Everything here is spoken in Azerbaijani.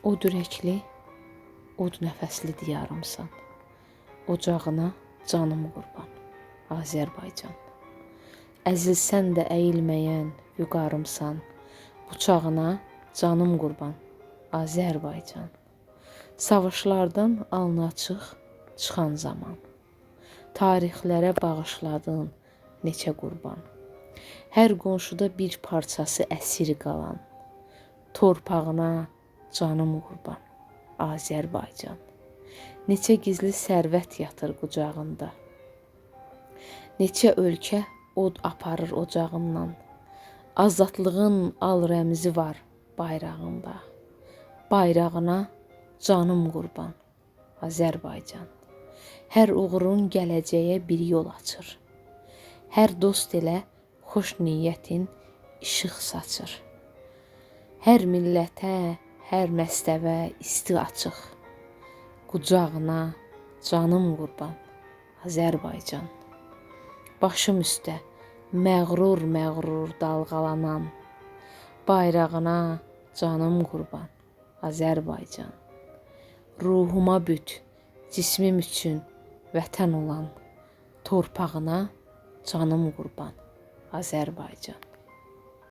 Od ürəkli, od nəfəsli diyarımsan. Ocağına canım qurban, Azərbaycan. Əzilsən də əyilməyən vüqarımsan. Bıçağına canım qurban, Azərbaycan. Savaşlardan alnı açıq çıxan zaman. Tarixlərə bağışladın neçə qurban. Hər qonşuda bir parçası əsir qalan. Torpağına canım qurban, Azərbaycan. Neçə gizli sərvət yatır qucağında. Neçə ölkə od aparır ocağından. Azadlığın al rəmzi var bayrağında. Bayrağına canım qurban, Azərbaycan. Hər uğurun gələcəyə bir yol açır. Hər dost elə xoş niyyətin işıq saçır. Hər millətə, hər məstəvə isti açıq. Qucağına canım qurban, Azərbaycan. Başım üstə məğrur dalğalanan. Bayrağına canım qurban, Azərbaycan. Ruhuma büt, cismim üçün vətən olan. Torpağına canım qurban, Azərbaycan.